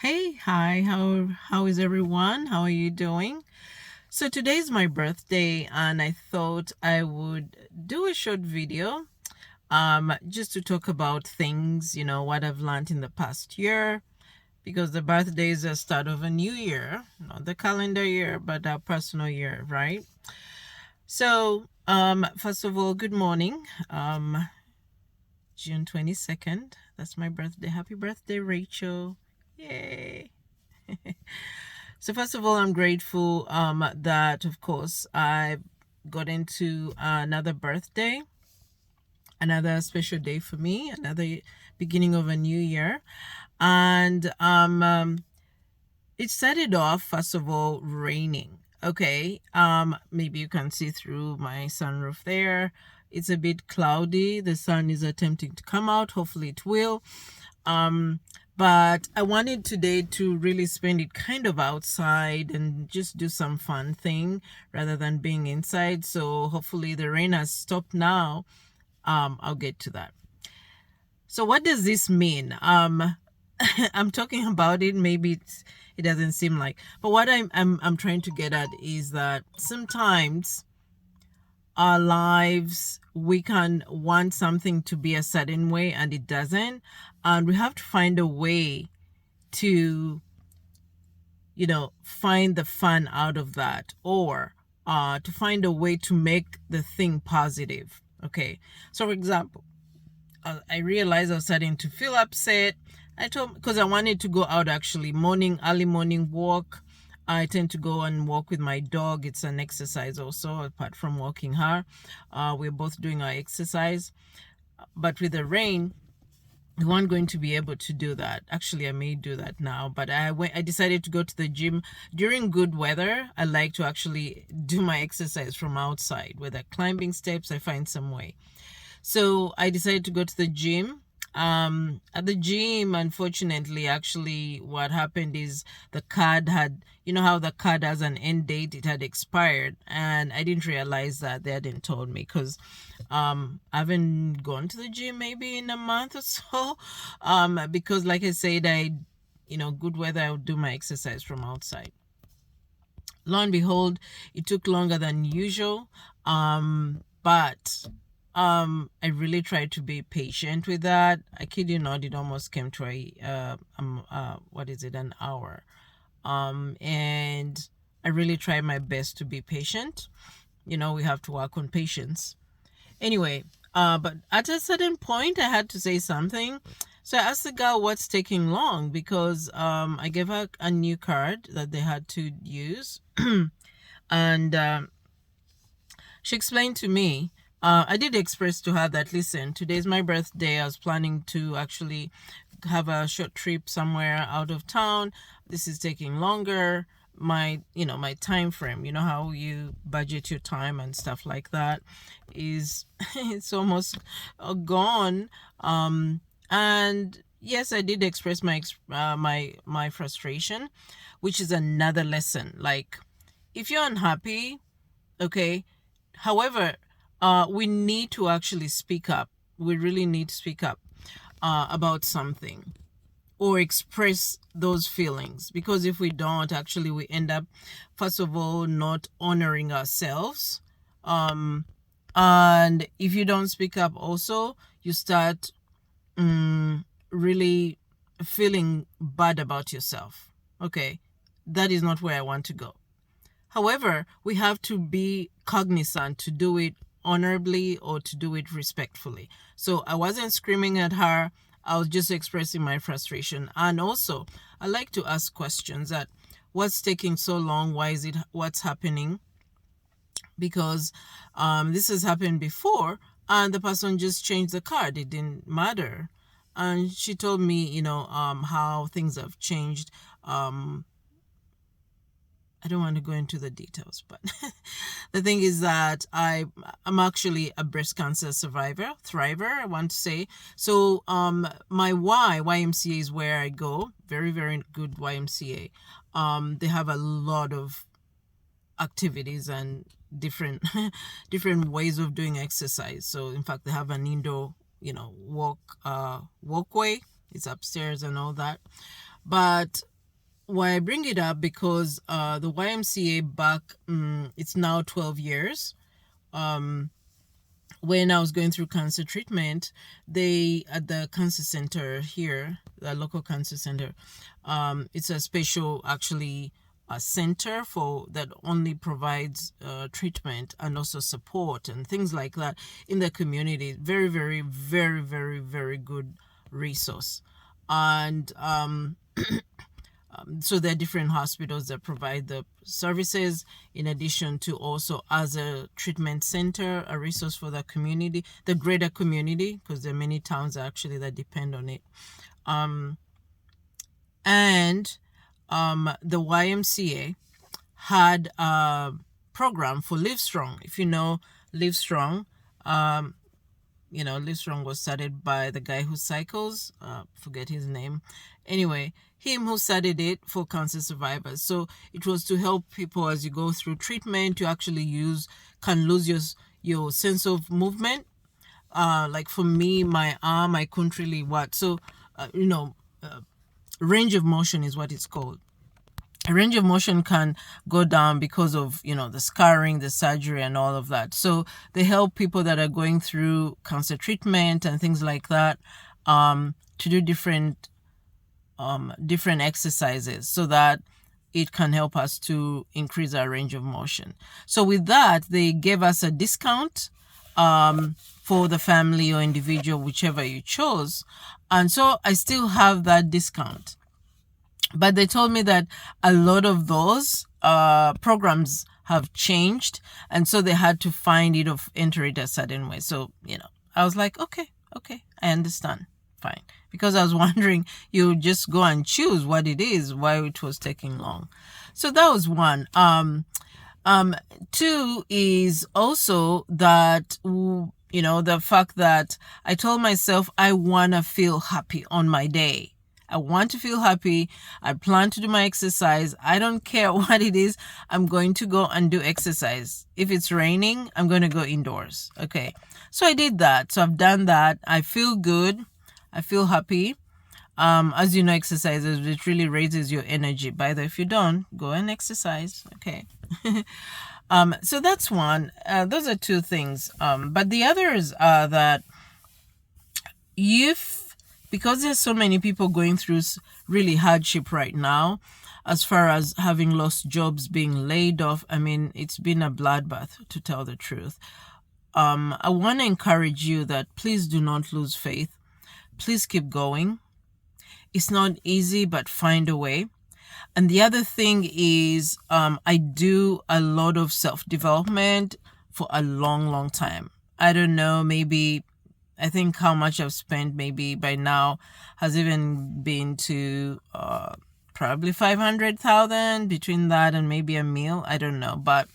Hey, hi, how is everyone? How are you doing? So today's my birthday and I thought I would do a short video just to talk about things, what I've learned in the past year because the birthday is the start of a new year, not the calendar year, but our personal year, right? So, first of all, good morning. June 22nd. That's my birthday. Happy birthday, Rachel. Yay. So first of all, I'm grateful that of course I got into another birthday, another special day for me, another beginning of a new year. And it started off first of all raining. Okay. Maybe you can see through my sunroof there. It's a bit cloudy. The sun is attempting to come out. Hopefully it will. Um, but I wanted today to really spend it kind of outside and just do some fun thing rather than being inside. So hopefully the rain has stopped now. I'll get to that. So what does this mean? I'm talking about it. Maybe it doesn't seem like, but what I'm trying to get at is that sometimes our lives we can want something to be a certain way and it doesn't, and we have to find a way to find the fun out of that, or to find a way to make the thing positive. Okay, so for example, I realized I was starting to feel upset. I told because I wanted to go out, actually early morning walk. I tend to go and walk with my dog. It's an exercise also, apart from walking her. We're both doing our exercise. But with the rain, we weren't going to be able to do that. Actually, I may do that now, but I decided to go to the gym during good weather. I like to actually do my exercise from outside, whether climbing steps, I find some way. So I decided to go to the gym. At the gym, unfortunately, actually, what happened is the card had, you know how the card has an end date, it had expired, and I didn't realize that. They hadn't told me because I haven't gone to the gym maybe in a month or so. Because like I said, good weather, I would do my exercise from outside. Lo and behold, it took longer than usual. But I really tried to be patient with that. I kid you not, it almost came to what is it, an hour. And I really tried my best to be patient. We have to work on patience. Anyway, but at a certain point, I had to say something. So I asked the girl what's taking long, because I gave her a new card that they had to use. And she explained to me, I did express to her that, listen, today's my birthday. I was planning to actually have a short trip somewhere out of town. This is taking longer. My time frame, how you budget your time and stuff like that, is it's almost gone. And yes, I did express my frustration, which is another lesson. Like, if you're unhappy, okay, however, we need to actually speak up. We really need to speak up about something, or express those feelings, because if we don't, actually we end up, first of all, not honoring ourselves. And if you don't speak up also, you start really feeling bad about yourself. Okay, that is not where I want to go. However, we have to be cognizant to do it honorably or to do it respectfully. So I wasn't screaming at her. I was just expressing my frustration. And also, I like to ask questions that, what's taking so long? Why is it? What's happening? Because this has happened before, and the person just changed the card. It didn't matter. And she told me, how things have changed. I don't want to go into the details, but the thing is that I'm actually a breast cancer thriver, I want to say. So my YMCA is where I go. Very, very good YMCA. They have a lot of activities and different different ways of doing exercise. So in fact, they have an indoor walkway. It's upstairs and all that. But why I bring it up, because the YMCA back, it's now 12 years. When I was going through cancer treatment, they, at the cancer center here, the local cancer center, it's a special, actually, a center for that only provides treatment and also support and things like that in the community. Very, very, very, very, very good resource. And so there are different hospitals that provide the services, in addition to also as a treatment center, a resource for the community, the greater community, because there are many towns actually that depend on it. And the YMCA had a program for Live Strong. If you know Live Strong, Live Strong was started by the guy who cycles, forget his name. Anyway, him who started it for cancer survivors. So it was to help people as you go through treatment, you actually can lose your sense of movement. Like for me, my arm, I couldn't really So, range of motion is what it's called. A range of motion can go down because of, the scarring, the surgery, and all of that. So they help people that are going through cancer treatment and things like that to do different exercises so that it can help us to increase our range of motion. So with that, they gave us a discount for the family or individual, whichever you chose. And so I still have that discount. But they told me that a lot of those programs have changed, and so they had to find it or enter it a certain way. So, I was like, okay, I understand. Fine. Because I was wondering, you just go and choose what it is, why it was taking long. So that was one. Two is also that, the fact that I told myself I want to feel happy on my day. I want to feel happy. I plan to do my exercise. I don't care what it is. I'm going to go and do exercise. If it's raining, I'm going to go indoors. Okay. So I did that. So I've done that. I feel good. I feel happy. As you know, exercises, it really raises your energy. By the way, if you don't, go and exercise. Okay. So that's one. Those are two things. But the others are that because there's so many people going through really hardship right now, as far as having lost jobs, being laid off, I mean, it's been a bloodbath, to tell the truth. I want to encourage you that please do not lose faith. Please keep going. It's not easy, but find a way. And the other thing is, I do a lot of self-development for a long, long time. I don't know, I think how much I've spent maybe by now has even been to probably 500,000 between that and maybe a meal. I don't know, but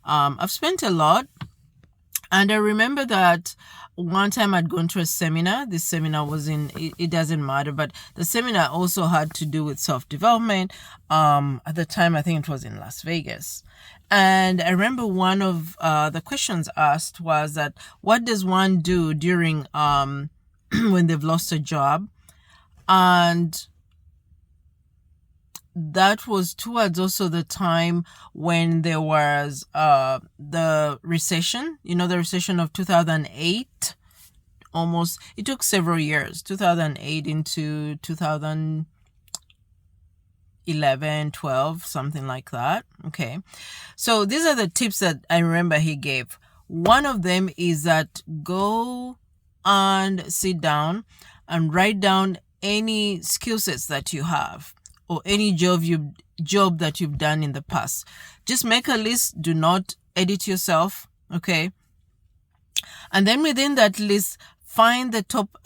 I've spent a lot. And I remember that one time I'd gone to a seminar. This seminar was it doesn't matter, but the seminar also had to do with self-development. At the time, I think it was in Las Vegas. And I remember one of the questions asked was that, what does one do during when they've lost a job? And that was towards also the time when there was the recession, the recession of 2008. Almost, it took several years, 2008 into 2011, 12, something like that. Okay. So these are the tips that I remember he gave. One of them is that go and sit down and write down any skill sets that you have, or any job that you've done in the past. Just make a list. Do not edit yourself. Okay. And then within that list, find the top,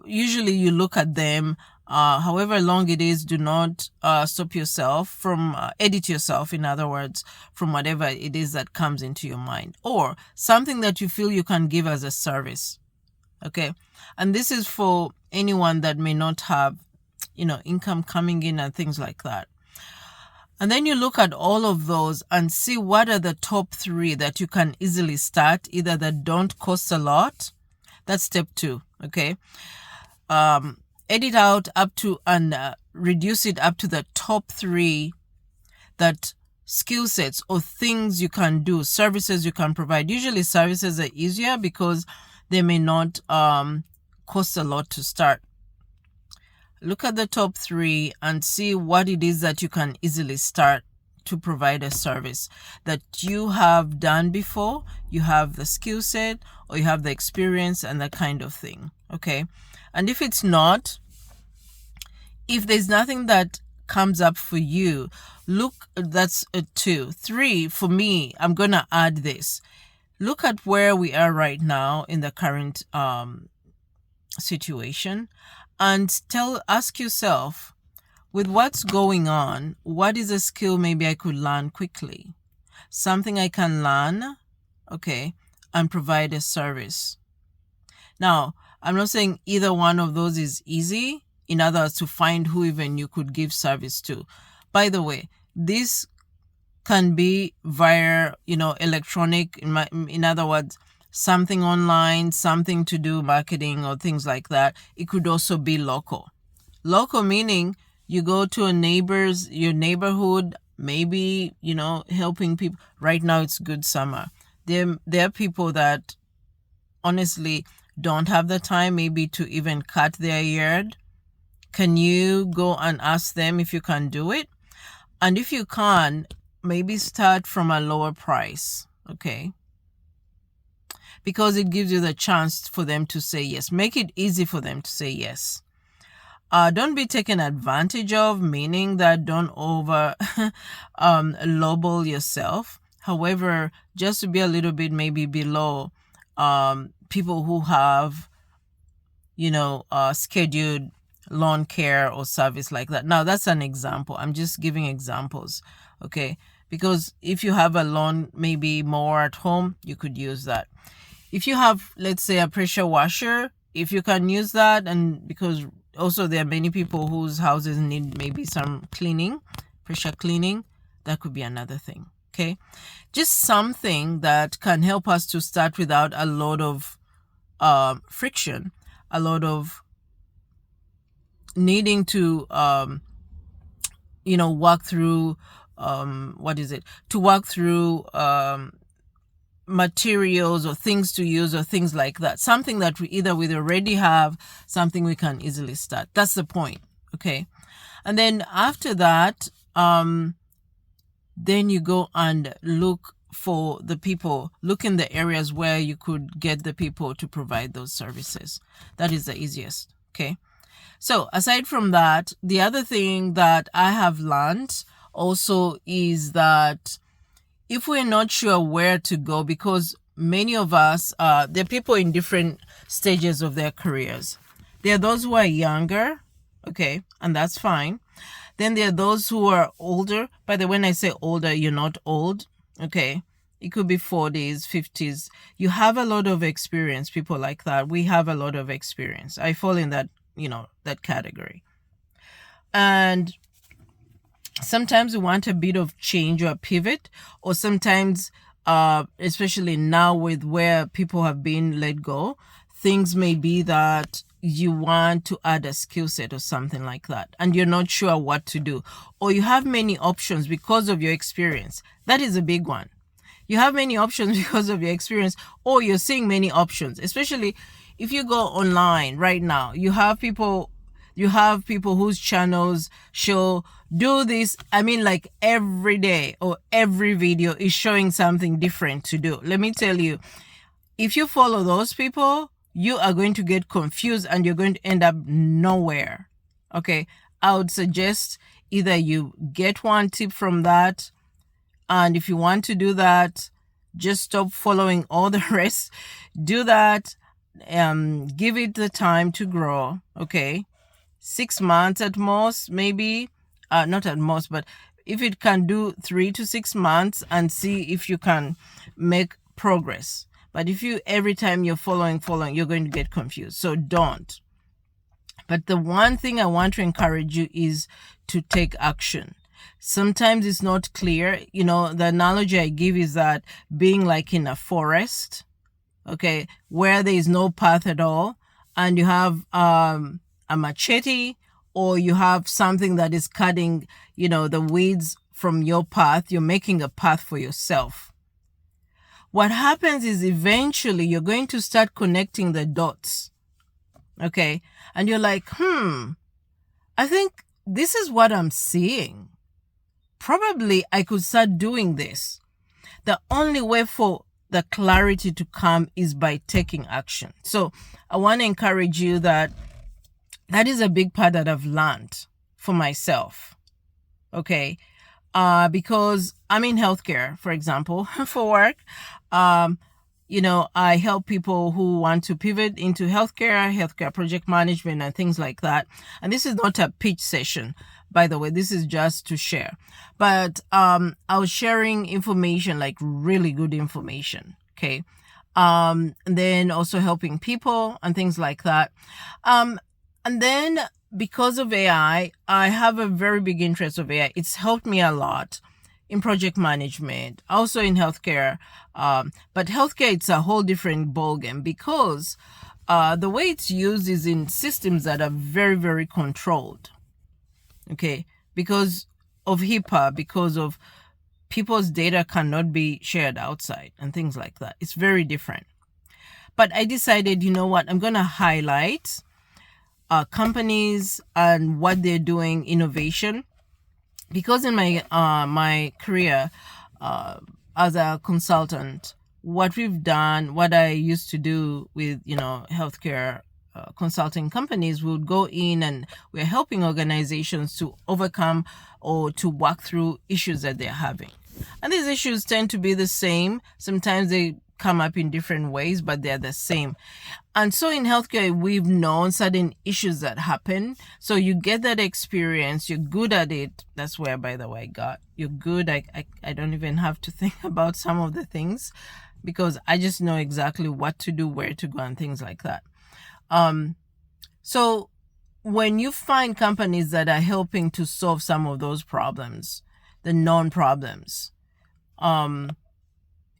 usually you look at them, however long it is. Do not stop yourself from, edit yourself, in other words, from whatever it is that comes into your mind, or something that you feel you can give as a service. Okay. And this is for anyone that may not have, income coming in and things like that. And then you look at all of those and see what are the top 3 that you can easily start, either that don't cost a lot. That's step 2. Okay. Edit out up to, and reduce it up to the top 3 that skill sets or things you can do, services you can provide. Usually services are easier because they may not cost a lot to start. Look at the top 3 and see what it is that you can easily start to provide a service that you have done before, you have the skill set, or you have the experience and that kind of thing. Okay. And if it's not, if there's nothing that comes up for you, look, that's a 2. 3, for me, I'm going to add this. Look at where we are right now in the current situation and ask yourself, with what's going on, what is a skill maybe I could learn quickly? Something I can learn, okay, and provide a service. Now, I'm not saying either one of those is easy. In other words, to find who even you could give service to. By the way, this can be via, electronic, in other words, something online, something to do marketing or things like that. It could also be local. Local meaning you go to your neighborhood, maybe, helping people. Right now it's good summer. There are people that honestly don't have the time maybe to even cut their yard. Can you go and ask them if you can do it? And if you can, maybe start from a lower price, okay? Because it gives you the chance for them to say yes. Make it easy for them to say yes. Don't be taken advantage of, meaning that don't over lowball yourself. However, just to be a little bit maybe below people who have, scheduled lawn care or service like that. Now, that's an example. I'm just giving examples, okay? Because if you have a lawn, maybe more at home, you could use that. If you have, let's say, a pressure washer, if you can use that, and because also there are many people whose houses need maybe some cleaning, pressure cleaning, that could be another thing, okay? Just something that can help us to start without a lot of friction, a lot of needing to, walk through, walk through materials or things to use or things like that. Something that we already have, something we can easily start. That's the point, okay? And then after that, then you go and look for the people, look in the areas where you could get the people to provide those services. That is the easiest, okay? So aside from that, the other thing that I have learned also is that if we're not sure where to go, because many of us, there are people in different stages of their careers. There are those who are younger, okay, and that's fine. Then there are those who are older. By the way, when I say older, you're not old, okay? It could be 40s, 50s. You have a lot of experience, people like that. We have a lot of experience. I fall in that, that category. And sometimes we want a bit of change or a pivot, or sometimes, especially now with where people have been let go, things may be that you want to add a skill set or something like that, and you're not sure what to do, or you have many options because of your experience. That is a big one. You have many options because of your experience, or you're seeing many options, especially if you go online right now. You have people whose channels show do this. I mean, like every day or every video is showing something different to do. Let me tell you, if you follow those people, you are going to get confused and you're going to end up nowhere. Okay. I would suggest either you get one tip from that, and if you want to do that, just stop following all the rest. Do that. Give it the time to grow. Okay. 6 months at most, maybe, not at most, but if it can do 3 to 6 months, and see if you can make progress. But if you, every time you're following, you're going to get confused. So don't. But the one thing I want to encourage you is to take action. Sometimes it's not clear. The analogy I give is that being like in a forest, okay, where there is no path at all, and you have a machete or you have something that is cutting, the weeds from your path. You're making a path for yourself. What happens is eventually you're going to start connecting the dots. Okay. And you're like, I think this is what I'm seeing. Probably I could start doing this. The only way for the clarity to come is by taking action. So I want to encourage you that is a big part that I've learned for myself. Okay. Because I'm in healthcare, for example, for work. I help people who want to pivot into healthcare project management and things like that. And this is not a pitch session, by the way. This is just to share. But I was sharing information, like really good information. Okay. And then also helping people and things like that. And then because of AI, I have a very big interest of AI. It's helped me a lot in project management, also in healthcare. But healthcare, it's a whole different ballgame because the way it's used is in systems that are very, very controlled. Okay, because of HIPAA, because of people's data cannot be shared outside and things like that. It's very different. But I decided, you know what, I'm going to highlight companies and what they're doing, innovation, because in my my career as a consultant, what we've done, what I used to do with healthcare consulting companies, we would go in and we're helping organizations to overcome or to walk through issues that they're having. And these issues tend to be the same. Sometimes they come up in different ways, but they're the same. And so in healthcare, we've known certain issues that happen. So you get that experience. You're good at it. That's where, by the way, you're good. I don't even have to think about some of the things because I just know exactly what to do, where to go, and things like that. So when you find companies that are helping to solve some of those problems, the known problems,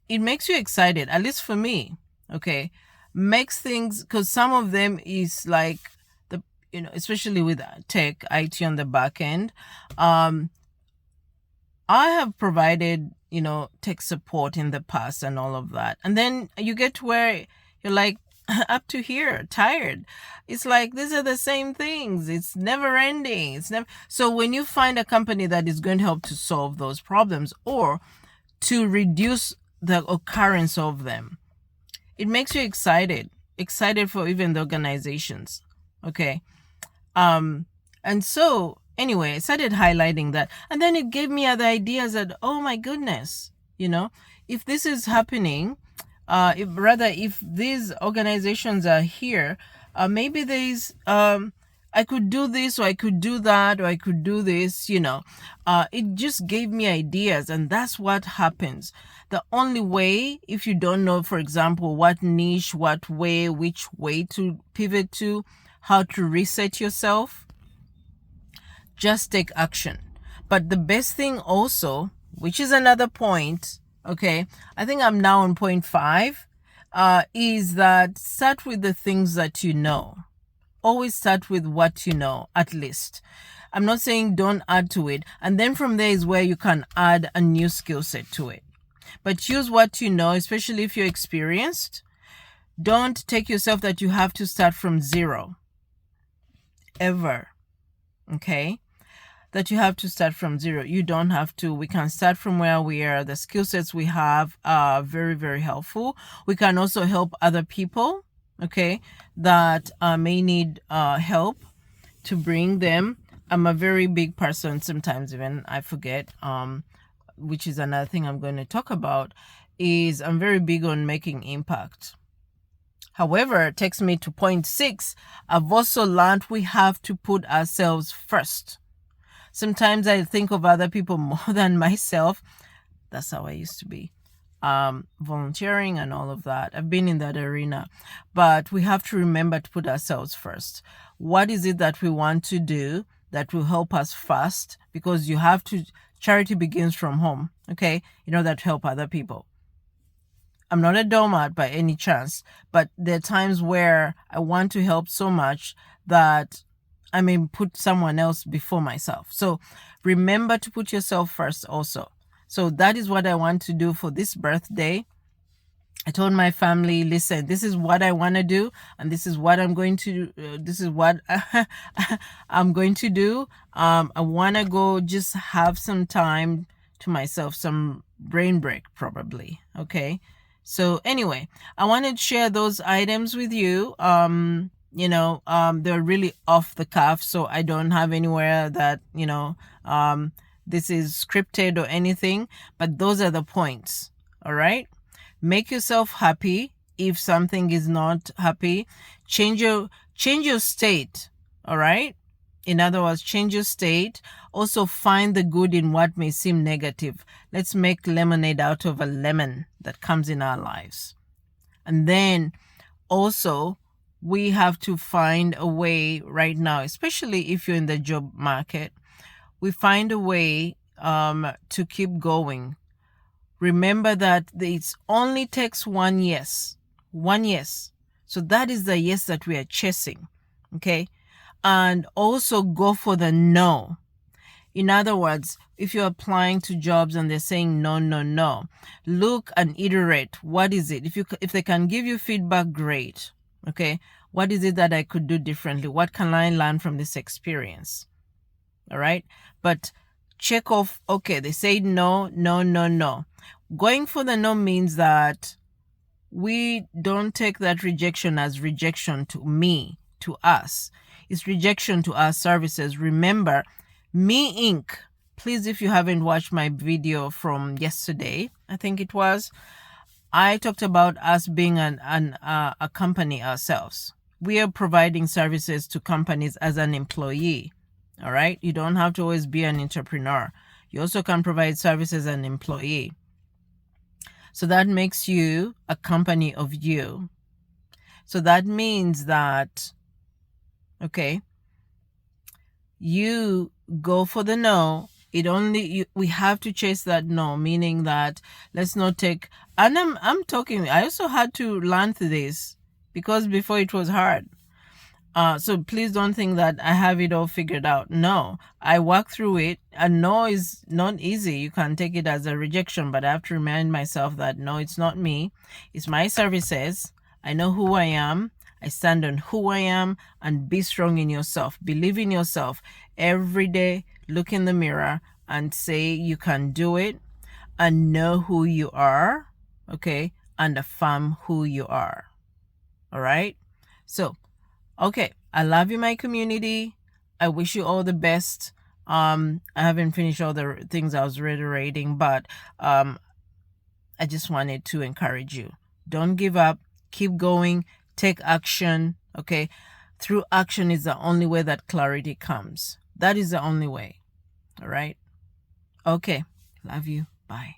it makes you excited, at least for me. Okay. Makes things, because some of them is like especially with tech, IT on the back end. I have provided, tech support in the past and all of that. And then you get to where you're like, up to here, tired. It's like, these are the same things. It's never ending. So when you find a company that is going to help to solve those problems or to reduce the occurrence of them, it makes you excited for even the organizations. Okay. And so anyway, I started highlighting that, and then it gave me other ideas that, oh my goodness, if this is happening, if these organizations are here, maybe there's, I could do this, or I could do that, or I could do this, it just gave me ideas. And that's what happens. The only way, if you don't know, for example, what niche, which way to pivot to, how to reset yourself, just take action. But the best thing also, which is another point, okay, I think I'm now on point 5, is that start with the things that you know. Always start with what you know, at least. I'm not saying don't add to it. And then from there is where you can add a new skill set to it. But use what you know, especially if you're experienced. Don't take yourself that you have to start from zero. Ever. Okay? That you have to start from zero. You don't have to. We can start from where we are. The skill sets we have are very, very helpful. We can also help other people, okay, that may need help to bring them. I'm a very big person. Sometimes even I forget, which is another thing I'm going to talk about, is I'm very big on making impact. However, it takes me to point 6. I've also learned we have to put ourselves first. Sometimes I think of other people more than myself. That's how I used to be. Volunteering and all of that. I've been in that arena. But we have to remember to put ourselves first. What is it that we want to do that will help us fast? Because you have to, charity begins from home, okay? That help other people. I'm not a doormat by any chance, but there are times where I want to help so much that put someone else before myself. So remember to put yourself first also. So that is what I want to do for this birthday. I told my family, listen, this is what I want to do, and this is what I'm going to do. This is what I'm going to do. I want to go just have some time to myself, some brain break probably. Okay. So anyway, I wanted to share those items with you. They're really off the cuff, so I don't have anywhere that, this is scripted or anything, but those are the points. All right. Make yourself happy. If something is not happy, change your state. All right. In other words, change your state. Also find the good in what may seem negative. Let's make lemonade out of a lemon that comes in our lives. And then also we have to find a way right now, especially if you're in the job market, we find a way to keep going. Remember that it only takes one yes. So that is the yes that we are chasing. Okay. And also go for the no. In other words, if you're applying to jobs and they're saying no, look and iterate. What is it? If they can give you feedback, great. Okay. What is it that I could do differently? What can I learn from this experience? All right. But check off, okay, they say no. Going for the no means that we don't take that rejection as rejection to us. It's rejection to our services. Remember, Me Inc. Please, if you haven't watched my video from yesterday, I think it was, I talked about us being a company ourselves. We are providing services to companies as an employee. All right. You don't have to always be an entrepreneur. You also can provide services as an employee. So that makes you a company of you. So that means that, okay, you go for the no. We have to chase that no, meaning that let's not take, and I also had to learn this because before it was hard. So please don't think that I have it all figured out. No, I work through it. A no is not easy. You can take it as a rejection, but I have to remind myself that no, it's not me. It's my services. I know who I am. I stand on who I am, and be strong in yourself. Believe in yourself. Every day, look in the mirror and say you can do it, and know who you are. Okay. And affirm who you are. All right. So, okay, I love you, my community. I wish you all the best. I haven't finished all the things I was reiterating, but I just wanted to encourage you. Don't give up. Keep going. Take action. Okay, through action is the only way that clarity comes. That is the only way. All right. Okay, love you. Bye.